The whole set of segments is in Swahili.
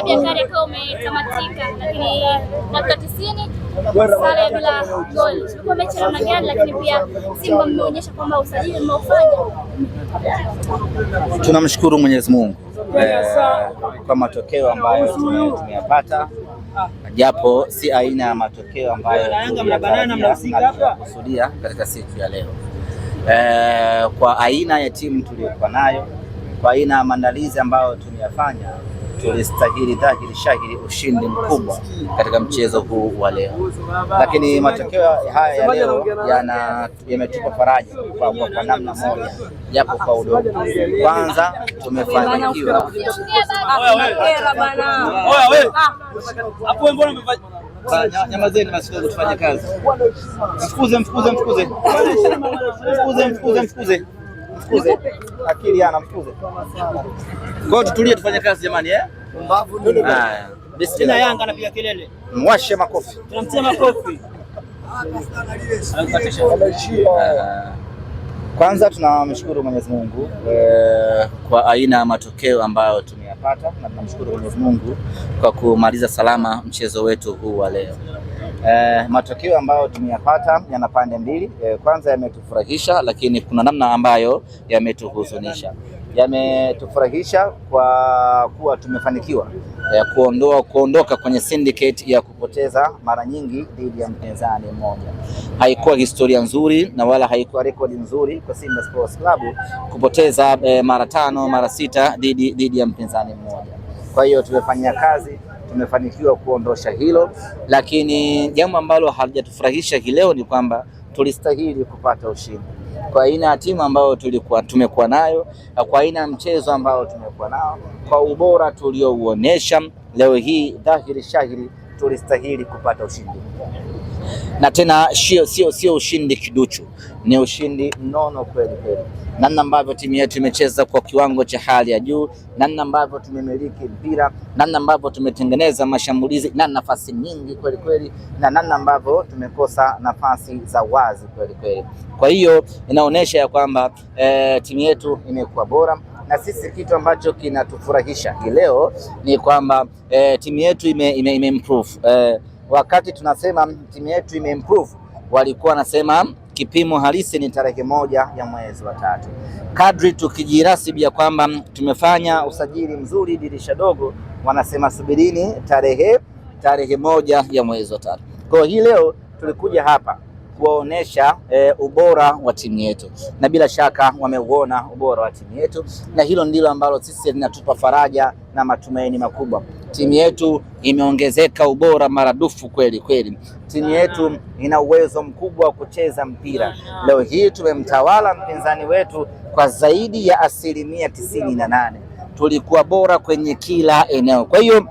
dabi ya Kariakoo umetamatika, lakini dakika 90 sare bila goli. Ilikuwa mechi ya namna gani? Lakini pia Simba mmeonyesha kwamba usajili mmeufanya. Tunamshukuru Mwenyezi Mungu kwa matokeo ambayo tumeyapata, japo si aina ya matokeo ambayo tunakusudia katika siku ya leo. Kwa aina ya timu tuliyokuwa nayo, kwa aina ya maandalizi ambayo tumeyafanya, tulistahili dhahiri shahiri ushindi mkubwa katika mchezo huu wa leo. Lakini matokeo haya ya leo yametupa faraja kwa namna moja, japo kwa udogo. Kwanza tumefanikiwa. Nyamazeni masikio, tufanye kazi. Mfukuze. Akili yana mfukuze. Kwa hiyo tutulie, tufanye kazi jamani, Haya. Bismillah, Yanga anapiga kelele. Mwashe makofi. Tunamtia makofi. Kwanza tunamshukuru Mwenyezi Mungu kwa aina ya matokeo ambayo tumeyapata, na tunamshukuru Mwenyezi Mungu kwa kumaliza salama mchezo wetu huu wa leo. Matokeo ambayo tumeyapata yana pande mbili. Kwanza yametufurahisha, lakini kuna namna ambayo yametuhuzunisha. Yametufurahisha kwa kuwa tumefanikiwa kuondoka kwenye syndicate ya kupoteza mara nyingi dhidi ya mpinzani mmoja. Haikuwa historia nzuri na wala haikuwa rekodi nzuri kwa Simba Sports Club kupoteza mara 5 mara 6 dhidi ya mpinzani mmoja. Kwa hiyo tumefanya kazi, tumefanikiwa kuondosha hilo, lakini jambo ambalo halijatufurahisha hii leo ni kwamba tulistahili kupata ushindi kwa aina ya timu ambayo tumekuwa nayo, kwa aina ya mchezo ambao tumekuwa nao, kwa ubora tuliouonesha leo hii, dhahiri shahiri tulistahili kupata ushindi. Na tena sio ushindi kiduchu, ni ushindi mnono kweli kweli. Namna ambavyo timu yetu imecheza kwa kiwango cha hali ya juu, namna ambavyo tumemiliki mpira, namna ambavyo tumetengeneza mashambulizi na nafasi nyingi kweli kweli, na namna ambavyo tumekosa nafasi za wazi kweli kweli. Kwa hiyo inaonyesha ya kwamba timu yetu imekuwa bora, na sisi kitu ambacho kinatufurahisha hii leo ni kwamba timu yetu imemprove. Wakati tunasema timu yetu imemprove, walikuwa wanasema kipimo halisi ni tarehe 1 ya mwezi wa 3. Kadri tukijirasibu ya kwamba tumefanya usajili mzuri dirisha dogo, wanasema subirini tarehe 1 ya mwezi wa 3. Kwa hiyo hii leo tulikuja hapa kuwaonesha ubora wa timu yetu, na bila shaka wameuona ubora wa timu yetu, na hilo ndilo ambalo sisi linatupa faraja na matumaini makubwa. Timu yetu imeongezeka ubora maradufu kweli kweli. Timu yetu ina uwezo mkubwa wa kucheza mpira. Leo hii tumemtawala mpinzani wetu kwa zaidi ya 98%. Tulikuwa bora kwenye kila eneo. Kwa hiyo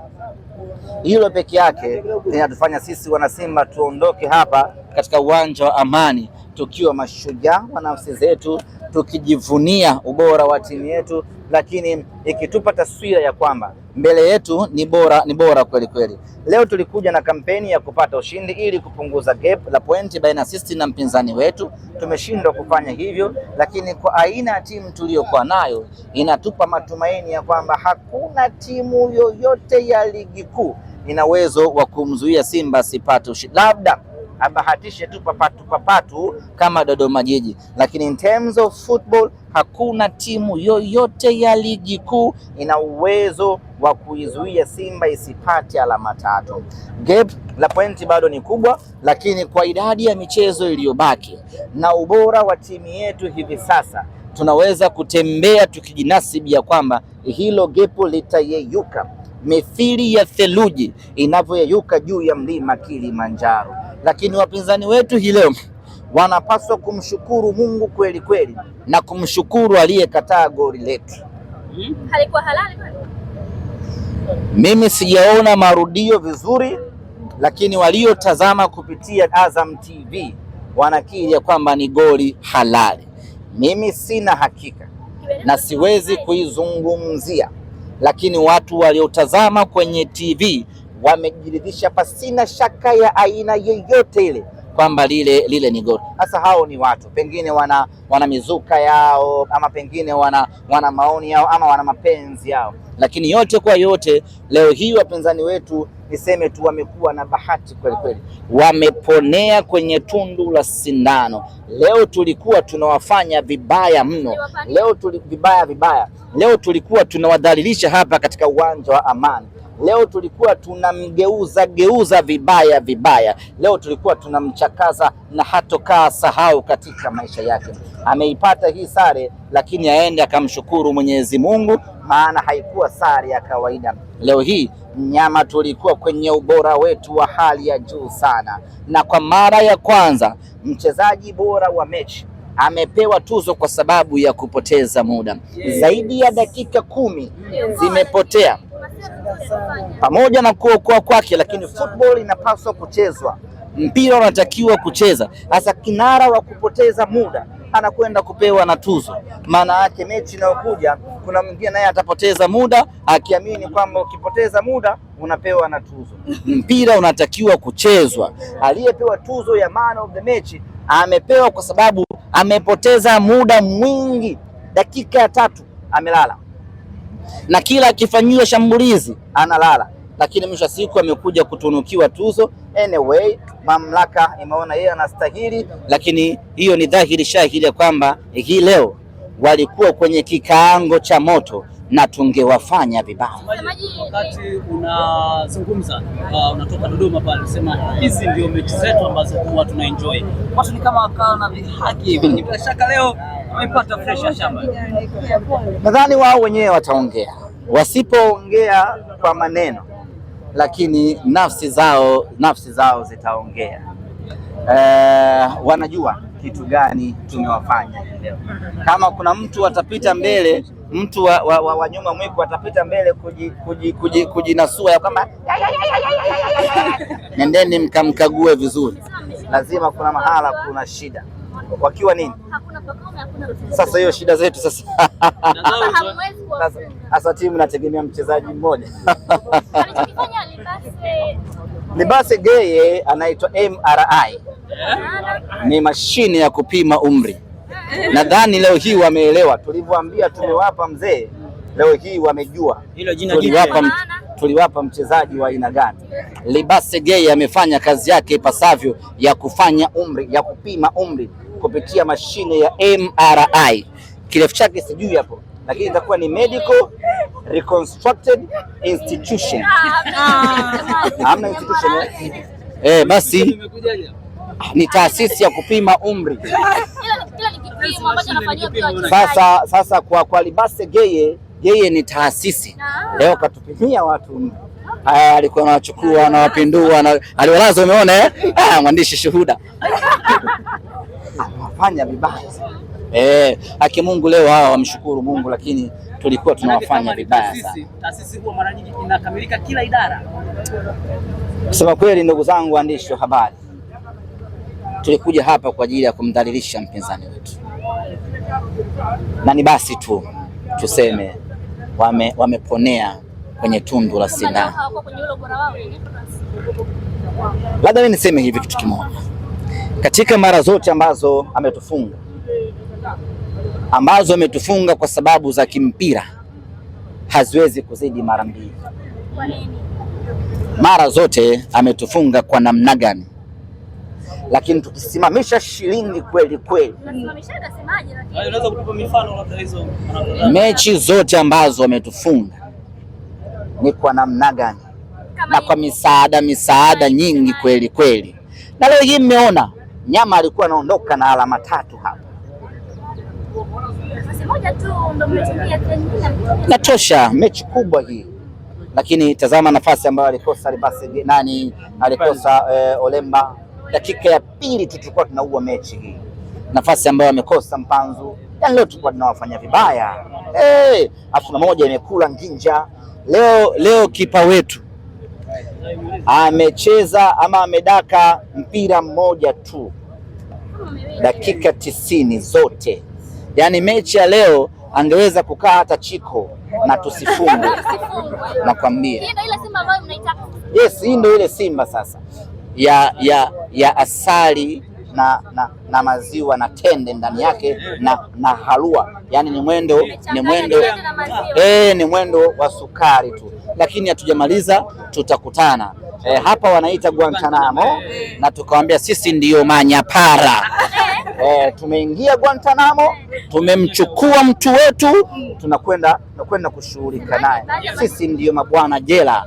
hilo peke yake linatufanya sisi wanasimba tuondoke hapa katika uwanja wa Amani tukiwa mashujaa wa nafsi zetu, tukijivunia ubora wa timu yetu, lakini ikitupa taswira ya kwamba mbele yetu ni bora kweli kweli. Leo tulikuja na kampeni ya kupata ushindi ili kupunguza gap la pointi baina sisi na mpinzani wetu. Tumeshindwa kufanya hivyo, lakini kwa aina ya timu tuliyokuwa nayo inatupa matumaini ya kwamba hakuna timu yoyote ya ligi kuu ina uwezo wa kumzuia Simba asipate ushindi. Labda abahatishe tu papatu kama Dodoma Jiji, lakini in terms of football hakuna timu yoyote ya ligi kuu ina uwezo wa kuizuia Simba isipate alama 3. Gap la pointi bado ni kubwa, lakini kwa idadi ya michezo iliyobaki na ubora wa timu yetu hivi sasa, tunaweza kutembea tukijinasibu ya kwamba hilo gap litayeyuka mithili ya theluji inavyoyeyuka juu ya mlima Kilimanjaro. Lakini wapinzani wetu hii leo wanapaswa kumshukuru Mungu kweli kweli, na kumshukuru aliyekataa goli letu. Halikuwa halali kwani? Mimi sijaona marudio vizuri, lakini waliotazama kupitia Azam TV wanakiri ya kwamba ni goli halali. Mimi sina hakika na siwezi kuizungumzia, lakini watu waliotazama kwenye TV wamejiridhisha pasina shaka ya aina yoyote ile kwamba lile ni goli. Sasa hao ni watu pengine wana mizuka yao, ama pengine wana maoni yao, ama wana mapenzi yao, lakini yote kwa yote leo hii wapinzani wetu niseme tu wamekuwa na bahati kweli kweli, wameponea kwenye tundu la sindano. Leo tulikuwa tunawafanya vibaya mno, leo tulikuwa tunawadhalilisha hapa katika uwanja wa Amani. Leo tulikuwa tunamgeuza vibaya. Leo tulikuwa tunamchakaza na hatokaa sahau katika maisha yake. Ameipata hii sare, lakini aende akamshukuru Mwenyezi Mungu, maana haikuwa sare ya kawaida. Leo hii Mnyama tulikuwa kwenye ubora wetu wa hali ya juu sana, na kwa mara ya kwanza mchezaji bora wa mechi amepewa tuzo kwa sababu ya kupoteza muda. Zaidi ya dakika 10 zimepotea pamoja na kuokoa kwake, lakini football inapaswa kuchezwa, mpira unatakiwa kucheza. Hasa kinara wa kupoteza muda anakwenda kupewa na tuzo. Maana yake mechi inayokuja kuna mwingine naye atapoteza muda akiamini kwamba ukipoteza muda unapewa na tuzo. Mpira unatakiwa kuchezwa. Aliyepewa tuzo ya man of the match amepewa kwa sababu amepoteza muda mwingi. Dakika ya 3 amelala, na kila akifanyiwa shambulizi analala, lakini mwisho siku amekuja kutunukiwa tuzo. Anyway, mamlaka imeona yeye anastahili, lakini hiyo ni dhahiri shahidi ya kwamba hii leo walikuwa kwenye kikaango cha moto na tungewafanya vibaya. Wakati unazungumza unatoka Dodoma pale, unasema hizi ndio mechi zetu ambazo huwa tunaenjoy. Watu ni kama wakala na vihaki hivi. Bila shaka leo wamepata fresh ya shamba. Nadhani wao wenyewe wataongea, wasipoongea kwa maneno, lakini nafsi zao zitaongea. Wanajua kitu gani tumewafanya leo. Kama kuna mtu atapita mbele, mtu wa nyuma mwiko atapita mbele kujinasua ya kwamba nendeni mkamkague vizuri, lazima kuna mahala kuna shida. Wakiwa nini? Sasa hiyo shida zetu sasa. Sasa timu inategemea mchezaji mmoja. Libase Geye anaitwa MRI. Ni mashine ya kupima umri. Nadhani leo hii wameelewa tulivyoambia tumewapa mzee, leo hii wamejua hilo jina tuliwapa mchezaji wa aina gani. Libase Geye amefanya kazi yake ipasavyo ya kufanya umri, ya kupima umri kupitia mashine ya MRI. Kirefu chake sijui hapo, lakini itakuwa ni Medical Reconstructed Institution. Hamna institution. Basi ni taasisi ya kupima umri. Sasa kwa Libase Geye ni taasisi. Leo katupimia watu. Alikuwa anachukua na wapindua aliwalaza, umeona mwandishi shuhuda. Anafanya vibaya. Haki Mungu leo hawa wamshukuru Mungu, lakini tulikuwa tunawafanya vibaya sana. Taasisi huwa mara nyingi inakamilika kila idara. Kusema kweli, ndugu zangu waandishi wa habari, tulikuja hapa kwa ajili ya kumdhalilisha mpinzani wetu, na ni basi tu tuseme wameponea kwenye tundu la sindano. Labda mimi niseme hivi kitu kimoja, katika mara zote ambazo ametufunga kwa sababu za kimpira haziwezi kuzidi mara 2. Kwa nini? Mara zote ametufunga kwa namna gani? Lakini tukisimamisha shilingi kweli kweli, unaweza kutupa mifano labda hizo? Mechi zote ambazo ametufunga ni kwa namna gani? Na kwa misaada nyingi kweli kweli. Na leo hii mmeona Nyama alikuwa anaondoka na alama 3 hapa. Natosha, mechi kubwa hii. Lakini tazama nafasi ambayo alikosa Libase alikosa Olemba. Dakika ya 2 tulikuwa tunaua mechi hii. Nafasi ambayo amekosa Mpanzu. Yaani leo tulikuwa tunawafanya vibaya. Afu na moja imekula nginja. Leo kipa wetu amecheza ama amedaka mpira mmoja tu dakika 90 zote. Yaani mechi ya leo angeweza kukaa hata Chiko na tusifungwe. Nakwambia. Hii ndio ile Simba ambayo mnaitaka. Yes, hii ndio ile Simba sasa. ya asali na maziwa na tende ndani yake na halua, yani ni mwendo wa sukari tu, lakini hatujamaliza, tutakutana hapa wanaita Guantanamo, na tukawaambia sisi ndiyo manyapara. Tumeingia Guantanamo, tumemchukua mtu wetu, tunakwenda kushughulika naye, sisi ndiyo mabwana jela.